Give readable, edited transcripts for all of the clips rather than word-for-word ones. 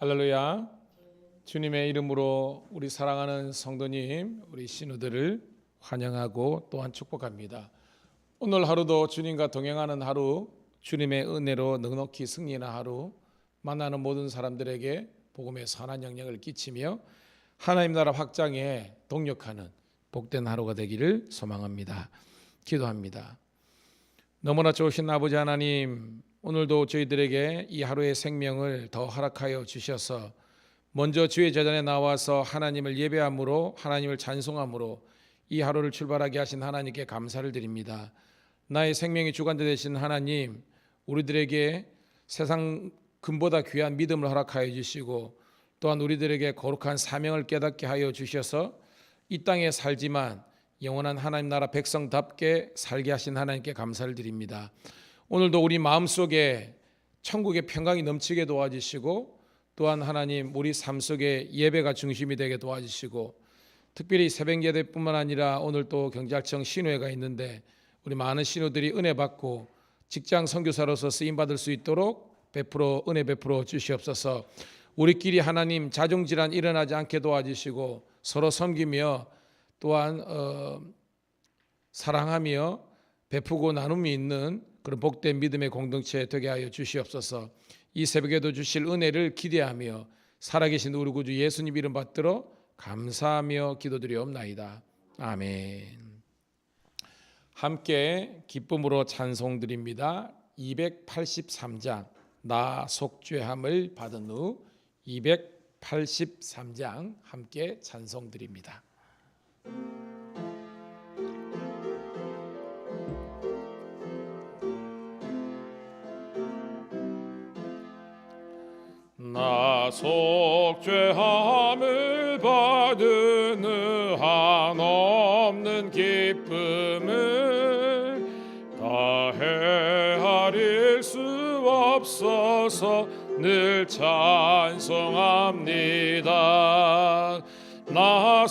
할렐루야. 주님의 이름으로 우리 사랑하는 성도님, 우리 신우들을 환영하고 또한 축복합니다. 오늘 하루도 주님과 동행하는 하루, 주님의 은혜로 넉넉히 승리하는 하루, 만나는 모든 사람들에게 복음의 선한 영향을 끼치며 하나님 나라 확장에 동력하는 복된 하루가 되기를 소망합니다. 기도합니다. 너무나 좋으신 아버지 하나님, 오늘도 저희들에게 이 하루의 생명을 더 허락하여 주셔서 먼저 주의 제단에 나와서 하나님을 예배함으로, 하나님을 찬송함으로 이 하루를 출발하게 하신 하나님께 감사를 드립니다. 나의 생명이 주관자 되신 하나님, 우리들에게 세상 금보다 귀한 믿음을 허락하여 주시고 또한 우리들에게 거룩한 사명을 깨닫게 하여 주셔서 이 땅에 살지만 영원한 하나님 나라 백성답게 살게 하신 하나님께 감사를 드립니다. 오늘도 우리 마음속에 천국의 평강이 넘치게 도와주시고 또한 하나님 우리 삶 속에 예배가 중심이 되게 도와주시고 특별히 새벽 예배뿐만 아니라 오늘 또 경찰청 신우회가 있는데 우리 많은 신우들이 은혜 받고 직장 선교사로서 쓰임받을 수 있도록 은혜 베풀어 주시옵소서. 우리끼리 하나님 자존질환 일어나지 않게 도와주시고 서로 섬기며 또한 사랑하며 베푸고 나눔이 있는 그런 복된 믿음의 공동체 되게 하여 주시옵소서. 이 새벽에도 주실 은혜를 기대하며 살아계신 우리 구주 예수님 이름 받들어 감사하며 기도드리옵나이다. 아멘. 함께 기쁨으로 찬송드립니다. 283장 나 속죄함을 받은 후 283장 함께 찬송드립니다. 나 속죄함을 받은 후 한없는 기쁨을 다 헤아릴 수 없어서 늘 찬송합니다. 나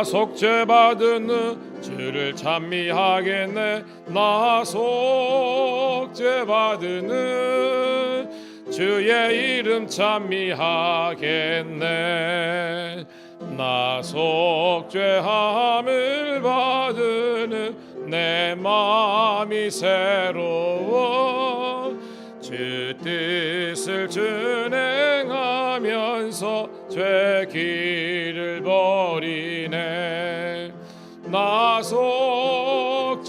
속죄받은 후 주를 찬미하겠네. 나 속죄받은 후 주의 이름 찬미하겠네. 나 속죄함을 받은 후 내 마음이 새로워 주 뜻을 준행하면서 죄 길을 버리네. 나 속죄받은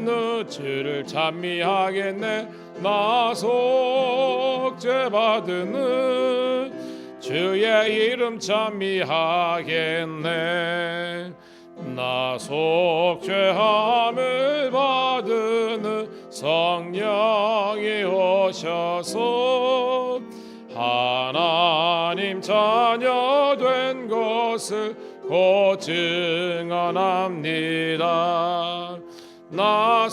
후 주를 찬미하겠네. 나 속죄받은 후 주의 이름 찬미하겠네. 나 속죄함을 받은 후 성령이 오셔서 하나님 자녀 된 것을 곧 증언합니다. 나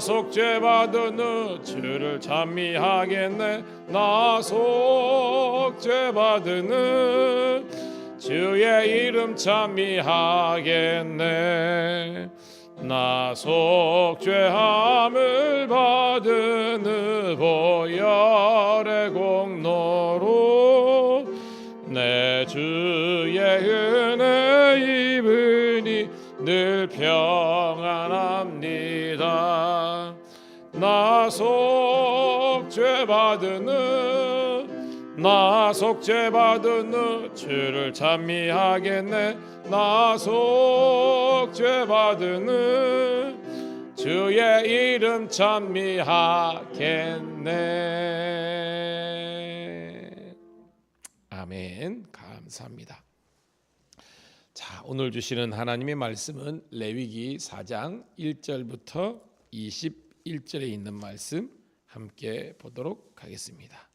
속죄받은 후 주를 찬미하겠네. 나 속죄받은 후 주의 이름 찬미하겠네. 나 속죄함을 받은 후 보혈의 공로로 내 주의 은혜 입으니 늘 평안합니다. 나 속죄받은 후 주를 찬미하겠네. 나 속죄받은 후 주의 이름 찬미하겠네. 아멘. 감사합니다. 자, 오늘 주시는 하나님의 말씀은 레위기 4장 1절부터 21절에 있는 말씀 함께 보도록 하겠습니다.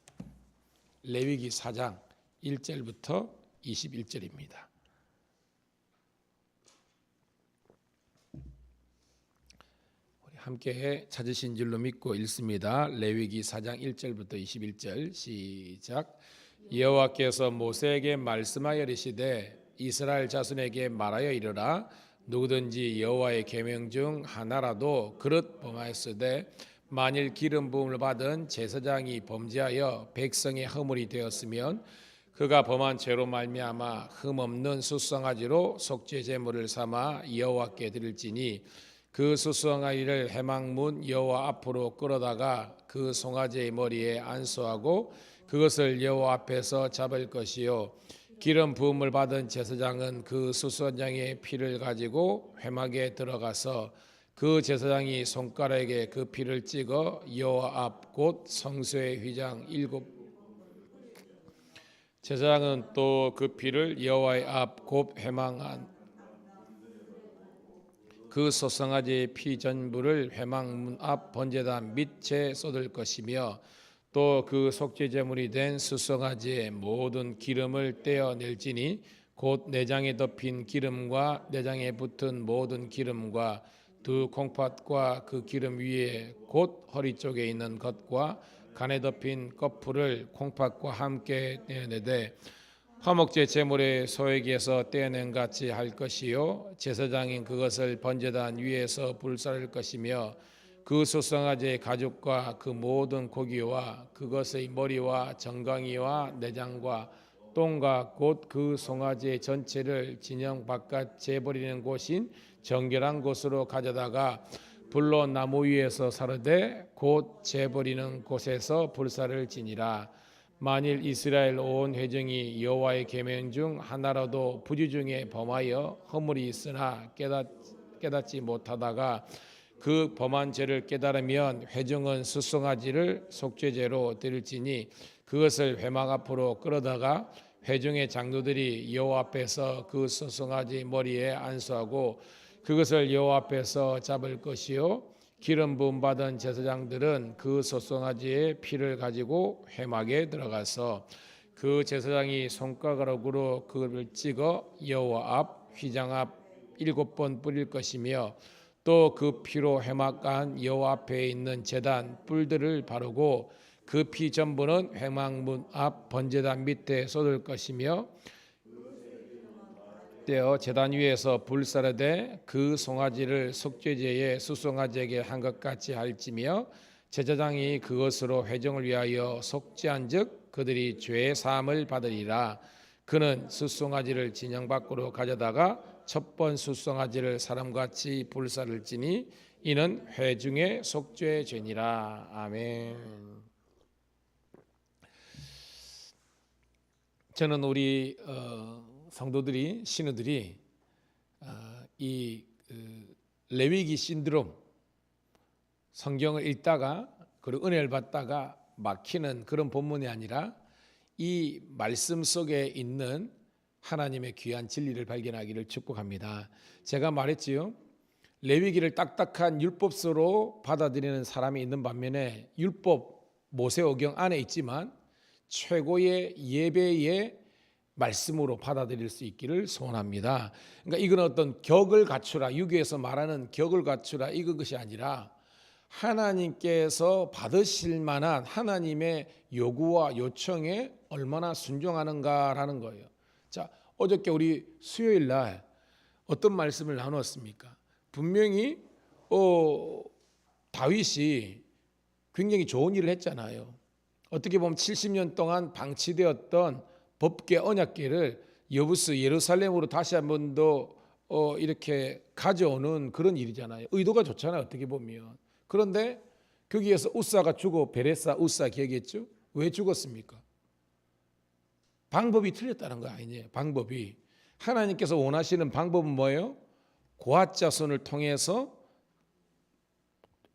레위기 4장 1절부터 21절입니다. 함께 찾으신 줄로 믿고 읽습니다. 레위기 4장 1절부터 21절 시작. 여호와께서 모세에게 말씀하여 이르시되 이스라엘 자손에게 말하여 이르라. 누구든지 여호와의 계명 중 하나라도 그릇 범하였으되 만일 기름 부음을 받은 제사장이 범죄하여 백성의 허물이 되었으면 그가 범한 죄로 말미암아 흠없는 수송아지로 속죄 제물을 삼아 여호와께 드릴지니 그 수송아지를 회막문 여호와 앞으로 끌어다가 그 송아지의 머리에 안수하고 그것을 여호와 앞에서 잡을 것이요 기름 부음을 받은 제사장은 그 수송아지의 피를 가지고 회막에 들어가서 그 제사장이 손가락에 그 피를 찍어 여호와 앞 곧 성소의 휘장 7 제사장은 또 그 피를 여호와의 앞 곧 회막안 그 소송아지의 피 전부를 회막문 앞 번제단 밑에 쏟을 것이며 또 그 속죄제물이 된 수송아지의 모든 기름을 떼어낼지니 곧 내장에 덮인 기름과 내장에 붙은 모든 기름과 두 콩팥과 그 기름 위에 곧 허리 쪽에 있는 것과 간에 덮인 꺼풀을 콩팥과 함께 떼어내되 화목제 제물의 소액에서 떼어낸 같이 할 것이요 제사장인 그것을 번제단 위에서 불사를 것이며 그 수송아지의 가죽과 그 모든 고기와 그것의 머리와 정강이와 내장과 똥과 곧 그 송아지의 전체를 진영 바깥 재버리는 곳인 정결한 곳으로 가져다가 불로 나무 위에서 사르되 곧 재버리는 곳에서 불사를 지니라. 만일 이스라엘 온 회중이 여호와의 계명 중 하나라도 부지 중에 범하여 허물이 있으나 깨닫지 못하다가 그 범한 죄를 깨달으면 회중은 수송아지를 속죄제로 드릴지니 그것을 회막 앞으로 끌어다가 회중의 장로들이 여호와 앞에서 그 수송아지 머리에 안수하고 그것을 여호와 앞에서 잡을 것이요 기름 부음 받은 제사장들은 그 소송아지의 피를 가지고 회막에 들어가서 그 제사장이 손가락으로 그를 찍어 여호와 앞 휘장 앞 7번 뿌릴 것이며 또 그 피로 회막 안 여호와 앞에 있는 제단 뿔들을 바르고 그 피 전부는 회막문 앞 번제단 밑에 쏟을 것이며 떼어 제단 위에서 불사르되 그 송아지를 속죄제의 수송아지에게 한 것 같이 할지며 제사장이 그것으로 회중을 위하여 속죄한즉 그들이 죄 사함을 받으리라. 그는 수송아지를 진영 밖으로 가져다가 첫 번 수송아지를 사람같이 불사를 지니 이는 회중의 속죄 죄니라. 아멘. 저는 우리 성도들이 신우들이 이 레위기 신드롬 성경을 읽다가 그리고 은혜를 받다가 막히는 그런 본문이 아니라 이 말씀 속에 있는 하나님의 귀한 진리를 발견하기를 축복합니다. 제가 말했지요. 레위기를 딱딱한 율법서로 받아들이는 사람이 있는 반면에 율법 모세오경 안에 있지만 최고의 예배의 말씀으로 받아들일 수 있기를 소원합니다. 그러니까 이건 어떤 격을 갖추라, 유교에서 말하는 격을 갖추라 이런 것이 아니라 하나님께서 받으실 만한 하나님의 요구와 요청에 얼마나 순종하는가라는 거예요. 자, 어저께 우리 수요일 날 어떤 말씀을 나누었습니까? 분명히 다윗이 굉장히 좋은 일을 했잖아요. 어떻게 보면 70년 동안 방치되었던 법궤 언약궤를 여부스 예루살렘으로 다시 한 번 더 이렇게 가져오는 그런 일이잖아요. 의도가 좋잖아요. 어떻게 보면. 그런데 거기에서 우사가 죽어 베레사 우사 기억했죠? 왜 죽었습니까? 방법이 틀렸다는 거 아니에요. 방법이. 하나님께서 원하시는 방법은 뭐예요? 고앗 자손을 통해서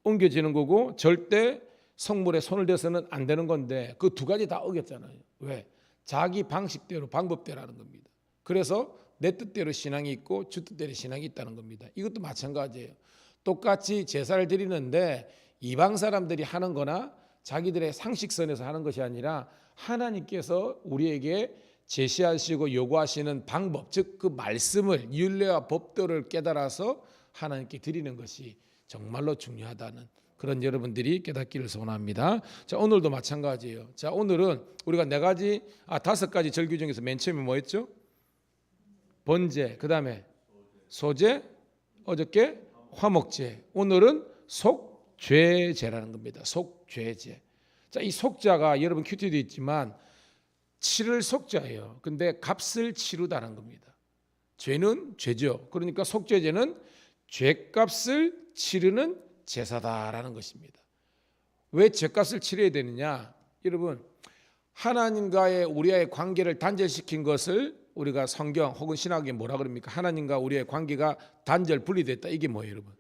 옮겨지는 거고 절대 성물에 손을 대서는 안 되는 건데 그 두 가지 다 어겼잖아요. 왜? 자기 방식대로 방법대로라는 겁니다. 그래서 내 뜻대로 신앙이 있고 주 뜻대로 신앙이 있다는 겁니다. 이것도 마찬가지예요. 똑같이 제사를 드리는데 이방 사람들이 하는 거나 자기들의 상식선에서 하는 것이 아니라 하나님께서 우리에게 제시하시고 요구하시는 방법, 즉 그 말씀을 율례와 법도를 깨달아서 하나님께 드리는 것이 정말로 중요하다는 그런 여러분들이 깨닫기를 소원합니다. 자, 오늘도 마찬가지예요. 자, 오늘은 우리가 5가지 절기 중에서 맨 처음에 뭐였죠? 번제, 그 다음에 소제, 어저께 화목제, 오늘은 속죄제라는 겁니다. 속죄제. 자, 이 속자가 여러분 큐티도 있지만 치를 속자예요. 근데 값을 치르다는 겁니다. 죄는 죄죠. 그러니까 속죄제는 죄값을 치르는 제사다라는 것입니다. 왜 죄값을 치러야 되느냐? 여러분, 하나님과의 우리의 관계를 단절시킨 것을 우리가 성경 혹은 신학에 뭐라 그럽니까? 하나님과 우리의 관계가 단절 분리됐다. 이게 뭐예요, 여러분?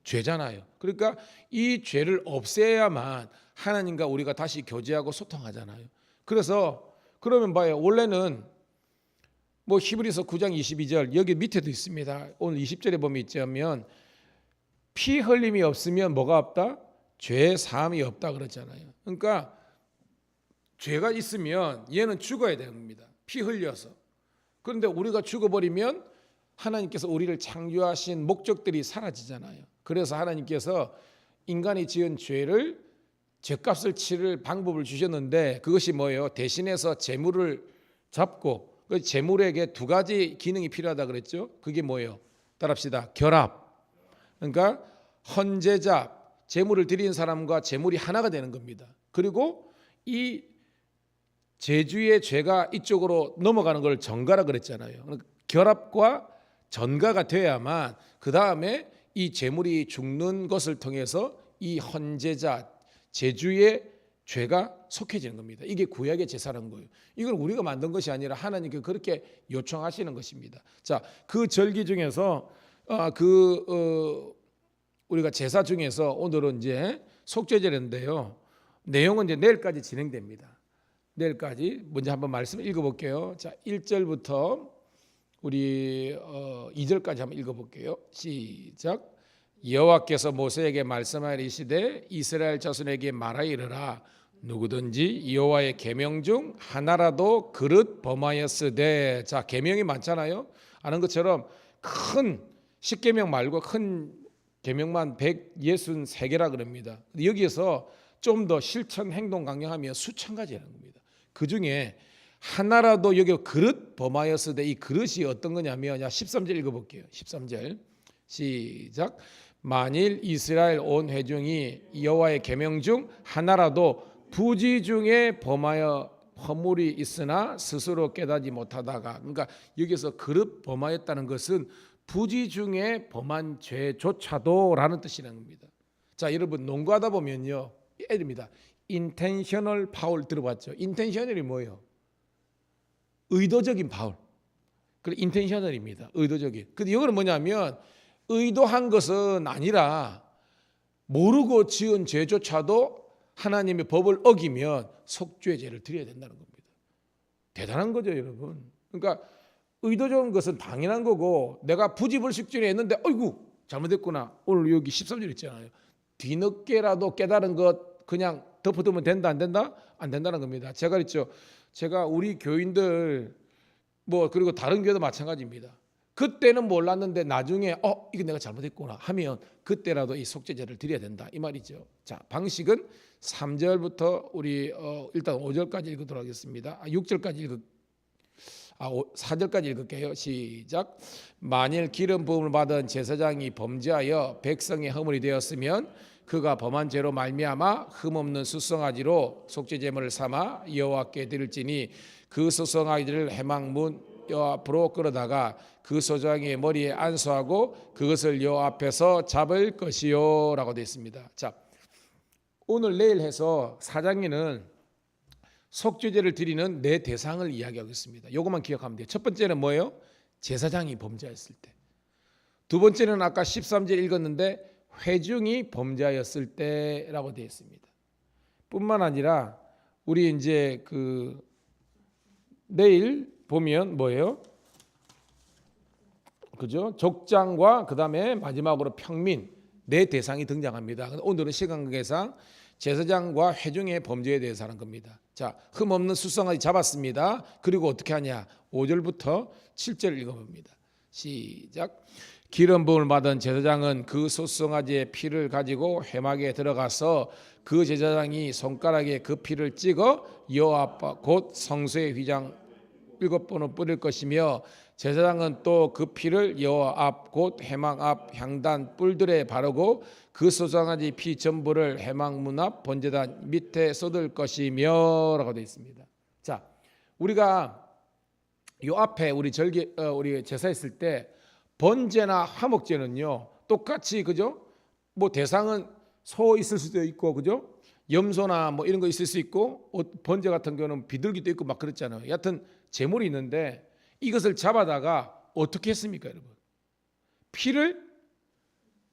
죄잖아요. 그러니까 이 죄를 없애야만 하나님과 우리가 다시 교제하고 소통하잖아요. 그래서 그러면 봐요. 원래는 뭐 히브리서 9장 22절 여기 밑에도 있습니다. 오늘 20절에 보면 있자면 피 흘림이 없으면 뭐가 없다? 죄 사함이 없다 그랬잖아요. 그러니까 죄가 있으면 얘는 죽어야 되는 겁니다. 피 흘려서. 그런데 우리가 죽어버리면 하나님께서 우리를 창조하신 목적들이 사라지잖아요. 그래서 하나님께서 인간이 지은 죄를 죄값을 치를 방법을 주셨는데 그것이 뭐예요? 대신해서 재물을 잡고 그 재물에게 두 가지 기능이 필요하다 그랬죠. 그게 뭐예요? 따라합시다. 결합. 그러니까 헌제자, 재물을 드린 사람과 재물이 하나가 되는 겁니다. 그리고 이 제주의 죄가 이쪽으로 넘어가는 걸 전가라 그랬잖아요. 그러니까 결합과 전가가 돼야만 그 다음에 이 재물이 죽는 것을 통해서 이 헌제자, 제주의 죄가 속해지는 겁니다. 이게 구약의 제사라는 거예요. 이건 우리가 만든 것이 아니라 하나님께 그렇게 요청하시는 것입니다. 자, 그 절기 중에서 우리가 제사 중에서 오늘은 이제 속죄제인데요. 내용은 이제 내일까지 진행됩니다. 내일까지 먼저 한번 말씀 읽어볼게요. 자, 1절부터 우리 2절까지 한번 읽어볼게요. 시작. 여호와께서 모세에게 말씀하시되 이스라엘 자손에게 말하이르라. 누구든지 여호와의 계명 중 하나라도 그릇 범하였으되. 자, 계명이 많잖아요. 아는 것처럼 큰 십계명 말고 큰 계명만 163개라 그럽니다. 여기에서 좀 더 실천 행동 강령하면 수천 가지라는 겁니다. 그 중에 하나라도 여기 그릇 범하였으되, 이 그릇이 어떤 거냐면 13절 읽어볼게요. 13절 시작. 만일 이스라엘 온 회중이 여호와의 계명 중 하나라도 부지 중에 범하여 허물이 있으나 스스로 깨닫지 못하다가, 그러니까 여기서 그릇 범하였다는 것은 부지 중에 범한 죄조차도 라는 뜻이라는 겁니다. 자, 여러분 농구하다 보면요, 예입니다. intentional 파울 들어봤죠? intentional이 뭐예요? 의도적인 파울. 그래, intentional입니다. 의도적인. 근데 이거는 뭐냐면 의도한 것은 아니라 모르고 지은 죄조차도 하나님의 법을 어기면 속죄제를 드려야 된다는 겁니다. 대단한 거죠, 여러분. 그러니까 의도적인 것은 당연한 거고, 내가 부지불식전에 했는데 어이구 잘못했구나. 오늘 여기 13절 있잖아요. 뒤늦게라도 깨달은 것 그냥 덮어두면 된다 안 된다? 안 된다는 겁니다. 제가 그랬죠. 제가 우리 교인들 그리고 다른 교회도 마찬가지입니다. 그때는 몰랐는데 나중에 이거 내가 잘못했구나 하면 그때라도 이 속죄제를 드려야 된다 이 말이죠. 자, 방식은 3절부터 우리 일단 5절까지 읽도록 하겠습니다. 6절까지 4절까지 읽을게요. 시작. 만일 기름 부음을 받은 제사장이 범죄하여 백성의 허물이 되었으면 그가 범한 죄로 말미암아 흠없는 수송아지로 속죄제물을 삼아 여호와께 드릴지니 그 수송아지를 회막문 여호와 앞으로 끌어다가 그 소장의 머리에 안수하고 그것을 여호와 앞에서 잡을 것이요 라고 되어 있습니다. 자, 오늘 내일 해서 사장에는 속죄제를 드리는 네 대상을 이야기하겠습니다. 이것만 기억하면 돼요. 첫 번째는 뭐예요? 제사장이 범죄했을 때. 두 번째는 아까 13절 읽었는데 회중이 범죄하였을 때라고 되어 있습니다. 뿐만 아니라 우리 이제 내일 보면 뭐예요? 그죠? 족장과 그다음에 마지막으로 평민 네 대상이 등장합니다. 오늘은 시간 관계상 제사장과 회중의 범죄에 대해서 하는 겁니다. 자, 흠없는 수송아지 잡았습니다. 그리고 어떻게 하냐? 5절부터 7절 읽어봅니다. 시작. 기름 부음을 받은 제사장은 그 수송아지의 피를 가지고 회막에 들어가서 그 제사장이 손가락에 그 피를 찍어 여호와 앞 곧 성소의 휘장 일곱 번을 뿌릴 것이며 제사장은 또 그 피를 여호와 앞 곧 회막 앞 향단 뿔들에 바르고 그 소송아지 피 전부를 회막문 앞 번제단 밑에 쏟을 것이며라고 되어 있습니다. 자, 우리가 요 앞에 우리 우리 제사했을 때 번제나 화목제는요 똑같이 그죠? 뭐 대상은 소 있을 수도 있고 그죠? 염소나 뭐 이런 거 있을 수 있고 번제 같은 경우는 비둘기도 있고 막 그렇잖아요. 여하튼 제물이 있는데 이것을 잡아다가 어떻게 했습니까, 여러분? 피를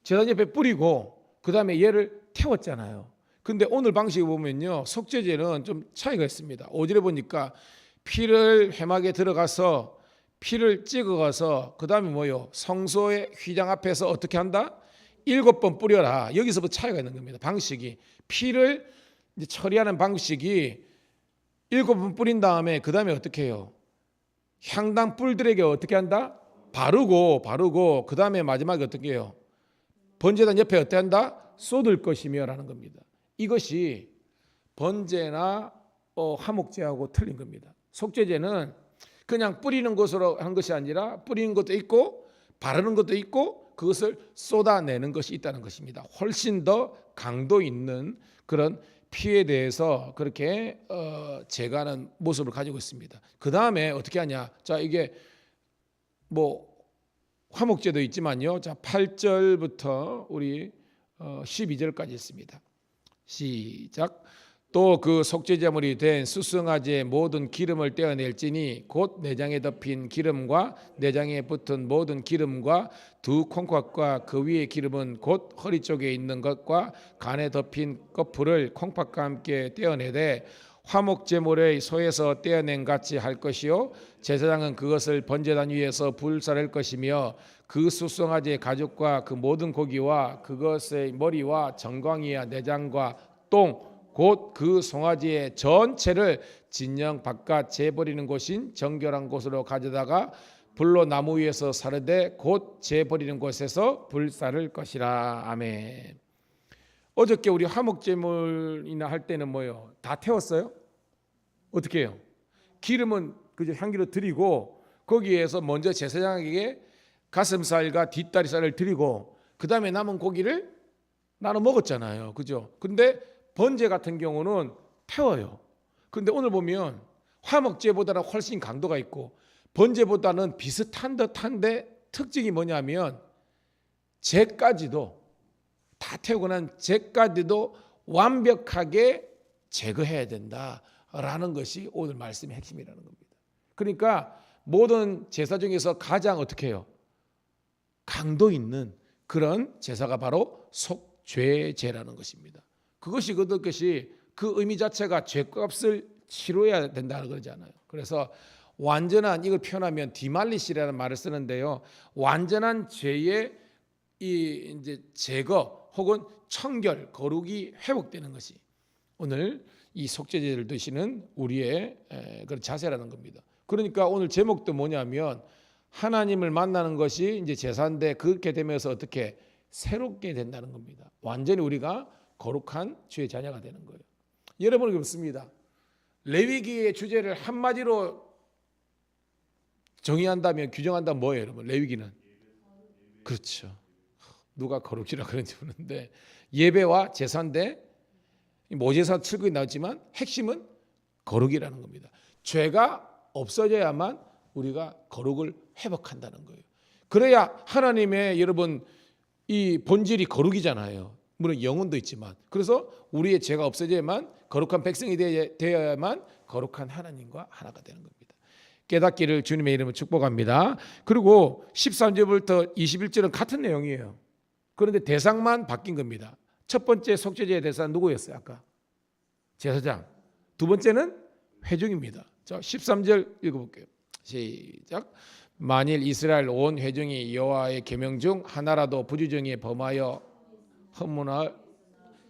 제단 옆에 뿌리고 그 다음에 얘를 태웠잖아요. 근데 오늘 방식을 보면요 속죄제는 좀 차이가 있습니다. 5절에 보니까 피를 회막에 들어가서 피를 찍어가서 그 다음에 뭐요? 성소의 휘장 앞에서 어떻게 한다? 7번 뿌려라. 여기서부터 차이가 있는 겁니다. 방식이 피를 이제 처리하는 방식이 7번 뿌린 다음에 그 다음에 어떻게 해요? 향단 뿔들에게 어떻게 한다? 바르고 그 다음에 마지막에 어떻게 해요? 번제단 옆에 어떻게 한다? 쏟을 것이며 라는 겁니다. 이것이 번제나 화목제하고 틀린 겁니다. 속죄제는 그냥 뿌리는 것으로 한 것이 아니라 뿌리는 것도 있고 바르는 것도 있고 그것을 쏟아내는 것이 있다는 것입니다. 훨씬 더 강도 있는 그런 피에 대해서 그렇게 제거하는 모습을 가지고 있습니다. 그 다음에 어떻게 하냐? 자, 이게 뭐 화목제도 있지만요. 자, 8절부터 우리 12절까지 있습니다. 시작. 또 그 속죄제물이 된 수송아지의 모든 기름을 떼어낼지니 곧 내장에 덮인 기름과 내장에 붙은 모든 기름과 두 콩팥과 그 위의 기름은 곧 허리 쪽에 있는 것과 간에 덮인 거풀을 콩팥과 함께 떼어내되 화목제물의 소에서 떼어낸 같이 할 것이요 제사장은 그것을 번제단 위에서 불사를 것이며 그 수송아지의 가죽과 그 모든 고기와 그것의 머리와 정광이와 내장과 똥 곧 그 송아지의 전체를 진영 바깥 재버리는 곳인 정결한 곳으로 가져다가 불로 나무 위에서 사르되 곧 재버리는 곳에서 불사를 것이라. 아멘. 어저께 우리 화목제물이나 할 때는 뭐예요? 다 태웠어요? 어떻게 해요? 기름은 그저 향기로 드리고 거기에서 먼저 제사장에게 가슴살과 뒷다리살을 드리고 그 다음에 남은 고기를 나눠 먹었잖아요. 그죠? 근데 번제 같은 경우는 태워요. 근데 오늘 보면 화목제보다는 훨씬 강도가 있고 번제보다는 비슷한 듯한데 특징이 뭐냐면 제까지도 다 태우고 난 제까지도 완벽하게 제거해야 된다라는 것이 오늘 말씀의 핵심이라는 겁니다. 그러니까 모든 제사 중에서 가장 어떻게 해요? 강도 있는 그런 제사가 바로 속죄제라는 것입니다. 그것이 그 의미 자체가 죄값을 치러야 된다는 거잖아요. 그래서 완전한 이걸 표현하면 디말리시라는 말을 쓰는데요. 완전한 죄의 이 이제 제거 혹은 청결, 거룩이 회복되는 것이 오늘 이 속죄제를 드시는 우리의 그런 자세라는 겁니다. 그러니까 오늘 제목도 뭐냐면 하나님을 만나는 것이 이제 제사인데 그렇게 되면서 어떻게 새롭게 된다는 겁니다. 완전히 우리가 거룩한 주의 자녀가 되는 거예요. 여러분은 그렇습니다. 레위기의 주제를 한마디로 정의한다면 규정한다면 뭐예요, 여러분? 레위기는 그렇죠. 누가 거룩이라 그런지 모르는데 예배와 제사인데 모제사 7구에 나왔지만 핵심은 거룩이라는 겁니다. 죄가 없어져야만 우리가 거룩을 회복한다는 거예요. 그래야 하나님의 여러분 이 본질이 거룩이잖아요. 물론 영혼도 있지만 그래서 우리의 죄가 없어져야만 거룩한 백성이 되어야만 거룩한 하나님과 하나가 되는 겁니다. 깨닫기를 주님의 이름으로 축복합니다. 그리고 13절부터 21절은 같은 내용이에요. 그런데 대상만 바뀐 겁니다. 첫 번째 속죄제의 대상은 누구였어요? 아까 제사장. 두 번째는 회중입니다. 자, 13절 읽어볼게요. 시작. 만일 이스라엘 온 회중이 여호와의 계명 중 하나라도 부주정에 범하여 헌문할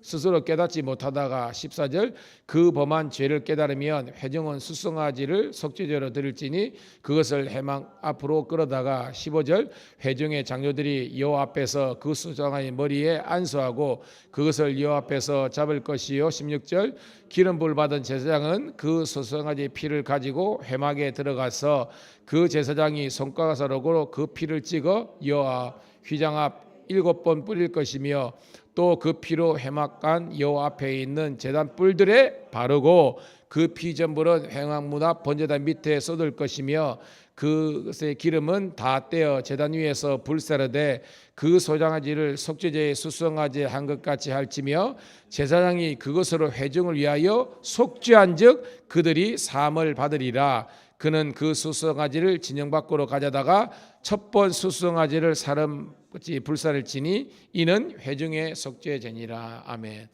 스스로 깨닫지 못하다가 14절 그 범한 죄를 깨달으면 회중은 수송아지를 속죄제로 드릴지니 그것을 해망 앞으로 끌어다가 15절 회중의 장로들이 여호와 앞에서 그 수송아지 머리에 안수하고 그것을 여호와 앞에서 잡을 것이요 16절 기름 부을 받은 제사장은 그 수송아지 피를 가지고 회막에 들어가서 그 제사장이 손가락으로 그 피를 찍어 여호와 휘장 앞 7번 뿌릴 것이며 또 그 피로 회막간 여호와 앞에 있는 제단 뿔들에 바르고 그 피전불은 회막문 앞 번제단 밑에 쏟을 것이며 그것의 기름은 다 떼어 제단 위에서 불사르되 그 소장아지를 속죄제의 수송아지 한 것 같이 할지며 제사장이 그것으로 회중을 위하여 속죄한즉 그들이 사함을 받으리라. 그는 그 수송아지를 진영 밖으로 가져다가 첫 번 수송아지를 사름같이 불사를 지니 이는 회중의 속죄제니라. 아멘.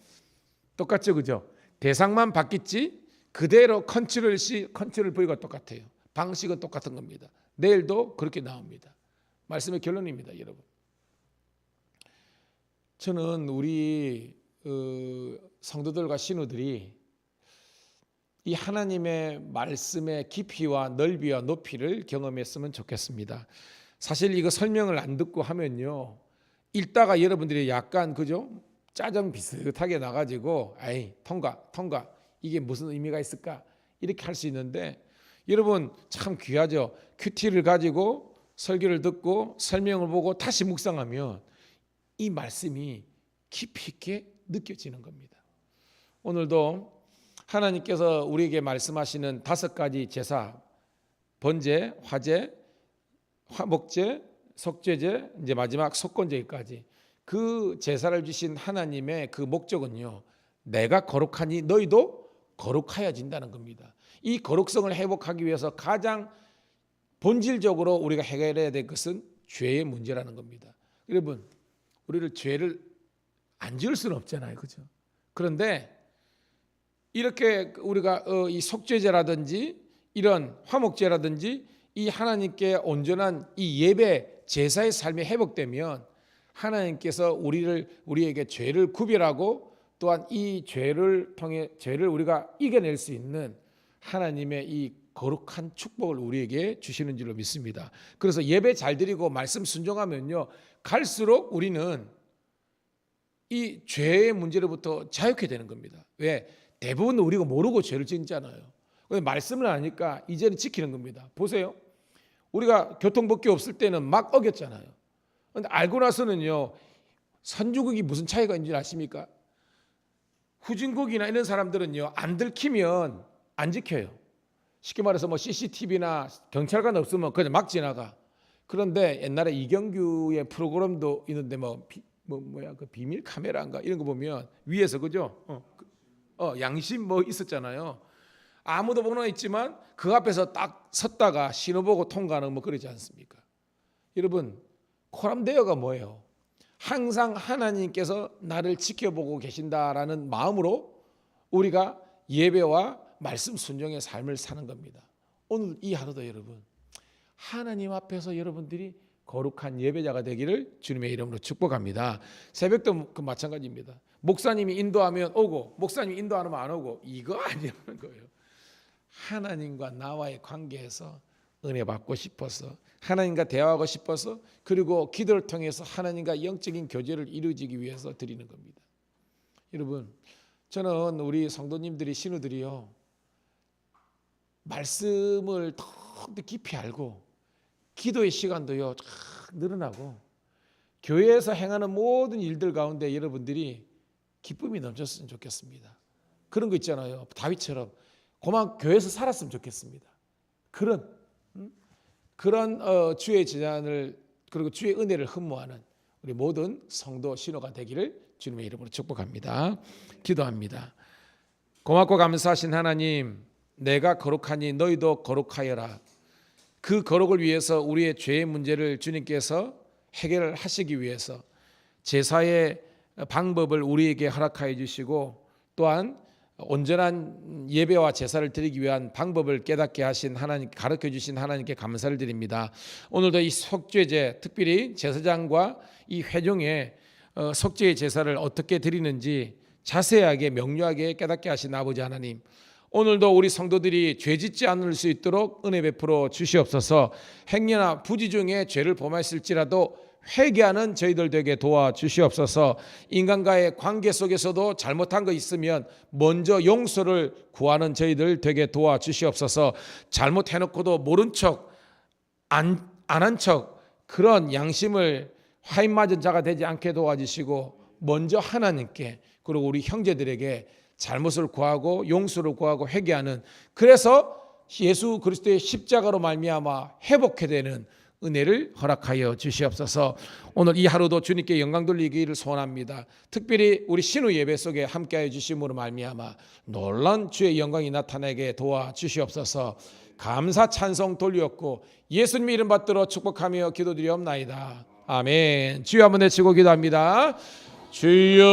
똑같죠, 그죠? 대상만 바뀌지 그대로 컨트롤 V가 똑같아요. 방식은 똑같은 겁니다. 내일도 그렇게 나옵니다. 말씀의 결론입니다, 여러분. 저는 우리 성도들과 신우들이 이 하나님의 말씀의 깊이와 넓이와 높이를 경험했으면 좋겠습니다. 사실 이거 설명을 안 듣고 하면요, 읽다가 여러분들이 약간 그죠? 짜증 비슷하게 나가지고 아이 통과 이게 무슨 의미가 있을까 이렇게 할 수 있는데 여러분 참 귀하죠. 큐티를 가지고 설교를 듣고 설명을 보고 다시 묵상하면 이 말씀이 깊이 있게 느껴지는 겁니다. 오늘도 하나님께서 우리에게 말씀하시는 5가지 제사, 번제, 화제, 화목제, 속죄제, 이제 마지막 속건제까지 그 제사를 주신 하나님의 그 목적은요, 내가 거룩하니 너희도 거룩하여진다는 겁니다. 이 거룩성을 회복하기 위해서 가장 본질적으로 우리가 해결해야 될 것은 죄의 문제라는 겁니다. 여러분, 우리를 죄를 안 지을 수는 없잖아요, 그렇죠? 그런데 이렇게 우리가 이 속죄제라든지 이런 화목제라든지 이 하나님께 온전한 이 예배 제사의 삶이 회복되면 하나님께서 우리에게 죄를 구별하고 또한 이 죄를 통해 죄를 우리가 이겨낼 수 있는 하나님의 이 거룩한 축복을 우리에게 주시는 줄로 믿습니다. 그래서 예배 잘 드리고 말씀 순종하면요, 갈수록 우리는 이 죄의 문제로부터 자유케 되는 겁니다. 왜? 대부분 우리가 모르고 죄를 짓잖아요. 말씀을 아니까 이제는 지키는 겁니다. 보세요. 우리가 교통법규 없을 때는 막 어겼잖아요. 그런데 알고 나서는요, 선진국이 무슨 차이가 있는지 아십니까? 후진국이나 이런 사람들은요, 안 들키면 안 지켜요. 쉽게 말해서 뭐 CCTV나 경찰관 없으면 그냥 막 지나가. 그런데 옛날에 이경규의 프로그램도 있는데 그 비밀 카메라인가 이런 거 보면 위에서 그죠? 양심 뭐 있었잖아요. 아무도 모르는 있지만 그 앞에서 딱 섰다가 신호 보고 통과하는 뭐 그러지 않습니까? 여러분, 코람데어가 뭐예요? 항상 하나님께서 나를 지켜보고 계신다라는 마음으로 우리가 예배와 말씀 순종의 삶을 사는 겁니다. 오늘 이 하루도 여러분, 하나님 앞에서 여러분들이 거룩한 예배자가 되기를 주님의 이름으로 축복합니다. 새벽도 그 마찬가지입니다. 목사님이 인도하면 오고 목사님이 인도 안 하면 안 오고 이거 아니라는 거예요. 하나님과 나와의 관계에서 은혜 받고 싶어서 하나님과 대화하고 싶어서 그리고 기도를 통해서 하나님과 영적인 교제를 이루어지기 위해서 드리는 겁니다. 여러분, 저는 우리 성도님들이 신우들이요, 말씀을 더 깊이 알고 기도의 시간도요 늘어나고 교회에서 행하는 모든 일들 가운데 여러분들이 기쁨이 넘쳤으면 좋겠습니다. 그런 거 있잖아요. 다윗처럼 고만 교회에서 살았으면 좋겠습니다. 그런 주의 제자를 그리고 주의 은혜를 흠모하는 우리 모든 성도 신호가 되기를 주님의 이름으로 축복합니다. 기도합니다. 고맙고 감사하신 하나님, 내가 거룩하니 너희도 거룩하여라. 그 거룩을 위해서 우리의 죄의 문제를 주님께서 해결을 하시기 위해서 제사의 방법을 우리에게 허락하여 주시고 또한 온전한 예배와 제사를 드리기 위한 방법을 깨닫게 하신 하나님, 가르쳐 주신 하나님께 감사를 드립니다. 오늘도 이 속죄제, 특별히 제사장과 이 회중의 속죄의 제사를 어떻게 드리는지 자세하게 명료하게 깨닫게 하신 아버지 하나님, 오늘도 우리 성도들이 죄짓지 않을 수 있도록 은혜 베풀어 주시옵소서. 행여나 부지 중에 죄를 범했을지라도 회개하는 저희들 되게 도와주시옵소서. 인간과의 관계 속에서도 잘못한 거 있으면 먼저 용서를 구하는 저희들 되게 도와주시옵소서. 잘못해놓고도 모른 척 안 한 척 그런 양심을 화인 맞은 자가 되지 않게 도와주시고, 먼저 하나님께 그리고 우리 형제들에게 잘못을 구하고 용서를 구하고 회개하는, 그래서 예수 그리스도의 십자가로 말미암아 회복해 되는 은혜를 허락하여 주시옵소서. 오늘 이 하루도 주님께 영광 돌리기를 소원합니다. 특별히 우리 신우 예배 속에 함께하여 주심으로 말미암아 놀라운 주의 영광이 나타나게 도와주시옵소서. 감사 찬송 돌리었고 예수님 이름 받들어 축복하며 기도드리옵나이다. 아멘. 주여 한번 외치고 기도합니다. 주여.